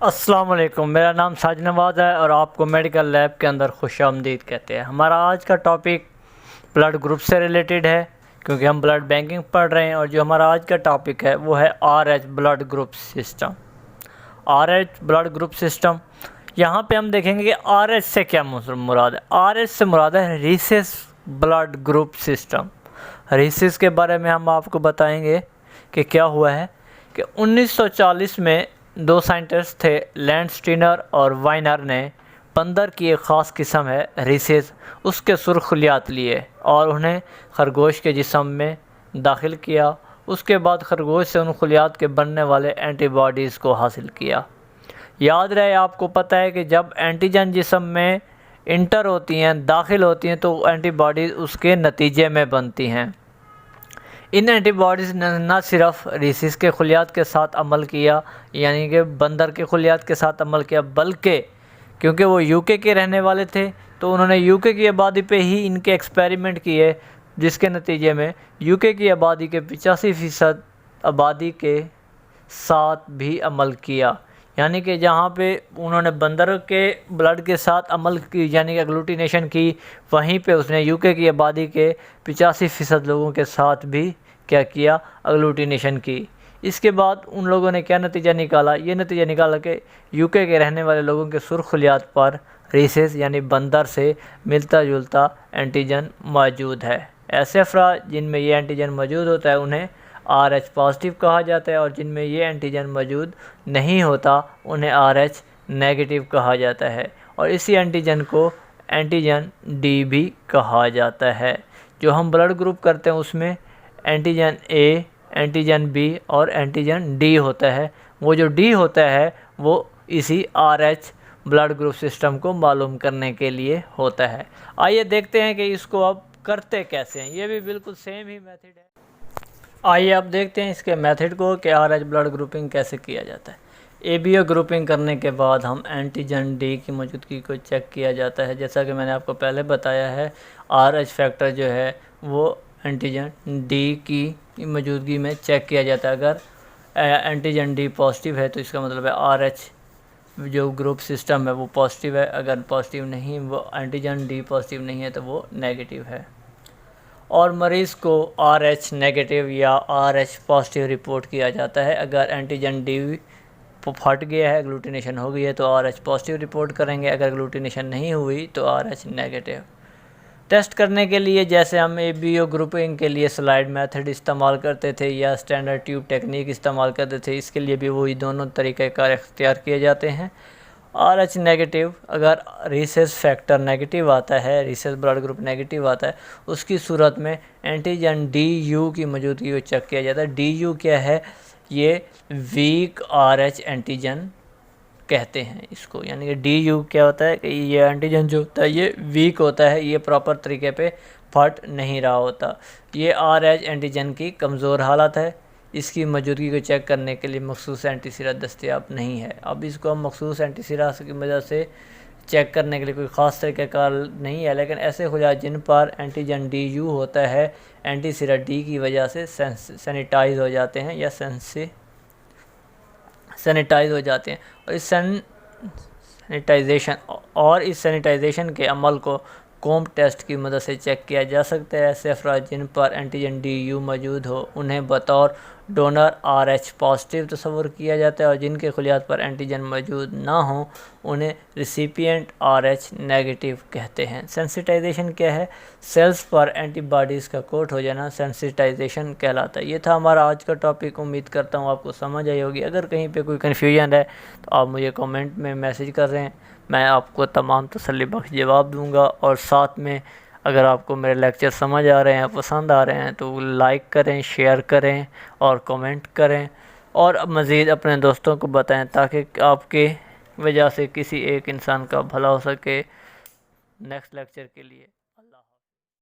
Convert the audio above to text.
अस्सलाम वालेकुम, मेरा नाम साजिद नवाज़ है और आपको मेडिकल लैब के अंदर खुशामदीद कहते हैं। हमारा आज का टॉपिक ब्लड ग्रुप से रिलेटेड है, क्योंकि हम ब्लड बैंकिंग पढ़ रहे हैं। और जो हमारा आज का टॉपिक है वो है RH blood group system. RH blood group system, यहाँ पे हम देखेंगे कि RH से क्या मुराद है। RH से मुराद है recess blood group system. Recess के बारे में हम आपको बताएंगे कि क्या हुआ है कि 1940 में दो साइंटिस्ट थे, लैंडस्टीनर और वाइनर ने बंदर की एक ख़ास किस्म है रीसेस, उसके सुर्खलियात लिए और उन्हें खरगोश के जिस्म में दाखिल किया। उसके बाद खरगोश से उन खलियात के बनने वाले एंटीबॉडीज़ को हासिल किया। याद रहे, आपको पता है कि जब एंटीजन जिस्म में इंटर होती हैं, दाखिल होती हैं, तो एंटीबॉडीज़ उसके नतीजे में बनती हैं। इन एंटीबॉडीज़ ने न सिर्फ रीसिस के खलियात के साथ अमल किया, यानी कि बंदर के खलियात के साथ अमल किया, बल्कि क्योंकि वो यूके के रहने वाले थे तो उन्होंने यूके की आबादी पे ही इनके एक्सपेरिमेंट किए, जिसके नतीजे में यूके की आबादी के 85% आबादी के साथ भी अमल किया। यानी कि जहाँ पे उन्होंने बंदर के ब्लड के साथ अमल की, यानी कि एग्लूटिनेशन की, वहीं पे उसने यूके की आबादी के 85% लोगों के साथ भी क्या किया, एग्लूटिनेशन की। इसके बाद उन लोगों ने क्या नतीजा निकाला, ये नतीजा निकाला कि यूके के रहने वाले लोगों के सुर्खलियात पर रीसेस यानी बंदर से मिलता जुलता एंटीजन मौजूद है। ऐसे अफराद जिनमें ये एंटीजन मौजूद होता है उन्हें RH पॉजिटिव कहा जाता है, और जिनमें ये एंटीजन मौजूद नहीं होता उन्हें RH नेगेटिव कहा जाता है। और इसी एंटीजन को एंटीजन D भी कहा जाता है। जो हम ब्लड ग्रुप करते हैं उसमें एंटीजन A, एंटीजन B और एंटीजन D होता है। वो जो D होता है वो इसी RH ब्लड ग्रुप सिस्टम को मालूम करने के लिए होता है। आइए देखते हैं कि इसको अब करते कैसे हैं। ये भी बिल्कुल सेम ही मेथड है। आइए अब देखते हैं इसके मेथड को कि RH ब्लड ग्रुपिंग कैसे किया जाता है। ABO ग्रुपिंग करने के बाद हम एंटीजन D की मौजूदगी को चेक किया जाता है। जैसा कि मैंने आपको पहले बताया है, RH फैक्टर जो है वो एंटीजन D की मौजूदगी में चेक किया जाता है। अगर एंटीजन D पॉजिटिव है तो इसका मतलब है RH जो ग्रुप सिस्टम है वो पॉजिटिव है। अगर पॉजिटिव नहीं, वो एंटीजन D पॉजिटिव नहीं है तो वो नेगेटिव है। और मरीज़ को RH नेगेटिव या RH पॉजिटिव रिपोर्ट किया जाता है। अगर एंटीजन D फट गया है, एग्लूटिनेशन हो गई है, तो RH पॉजिटिव रिपोर्ट करेंगे। अगर एग्लूटिनेशन नहीं हुई तो RH नेगेटिव। टेस्ट करने के लिए जैसे हम ABO ग्रुपिंग के लिए स्लाइड मेथड इस्तेमाल करते थे या स्टैंडर्ड ट्यूब टेक्निक इस्तेमाल करते थे, इसके लिए भी वही दोनों तरीक़ेकार इख्तियार किए जाते हैं। RH नेगेटिव, अगर रीसेस फैक्टर नेगेटिव आता है, रीसेस ब्लड ग्रुप नेगेटिव आता है, उसकी सूरत में एंटीजन DU की मौजूदगी को चेक किया जाता है। DU क्या है? ये वीक RH एंटीजन कहते हैं इसको। यानी कि DU क्या होता है कि ये एंटीजन जो होता है ये वीक होता है, ये प्रॉपर तरीके पे फट नहीं रहा होता। ये RH एंटीजन की कमज़ोर हालत है। इसकी मौजूदगी को चेक करने के लिए मखसूस एंटीसिरा दस्तयाब नहीं है। अब इसको हम मखसूस एंटीसिरा की वजह से चेक करने के लिए कोई ख़ास तरीक़ाकार नहीं है, लेकिन ऐसे खुलियात जिन पर एंटीजन DU होता है एंटीसिरा D की वजह से सैनिटाइज हो जाते हैं या सैनिटाइज हो जाते हैं। और इस सैनिटाइजेशन के अमल को कॉम्ब टेस्ट की मदद से चेक किया जा सकता है। ऐसे अफराद जिन पर एंटीजन DU मौजूद हो उन्हें बतौर डोनर RH पॉजिटिव तस्वर किया जाता है, और जिनके खलियात पर एंटीजन मौजूद ना हो उन्हें रिसिपिएंट RH नेगेटिव कहते हैं। सेंसिटाइजेशन क्या है? सेल्स पर एंटीबॉडीज़ का कोट हो जाना सेंसिटाइजेशन कहलाता है। ये था हमारा आज का टॉपिक। उम्मीद करता हूँ आपको समझ आई होगी। अगर कहीं पे कोई कन्फ्यूजन है तो आप मुझे कमेंट में मैसेज कर रहे हैं, मैं आपको तमाम तसल्ली बख्श जवाब दूंगा। और साथ में अगर आपको मेरे लेक्चर समझ आ रहे हैं, पसंद आ रहे हैं, तो लाइक करें, शेयर करें और कमेंट करें, और मज़ीद अपने दोस्तों को बताएं ताकि आपके वजह से किसी एक इंसान का भला हो सके। नेक्स्ट लेक्चर के लिए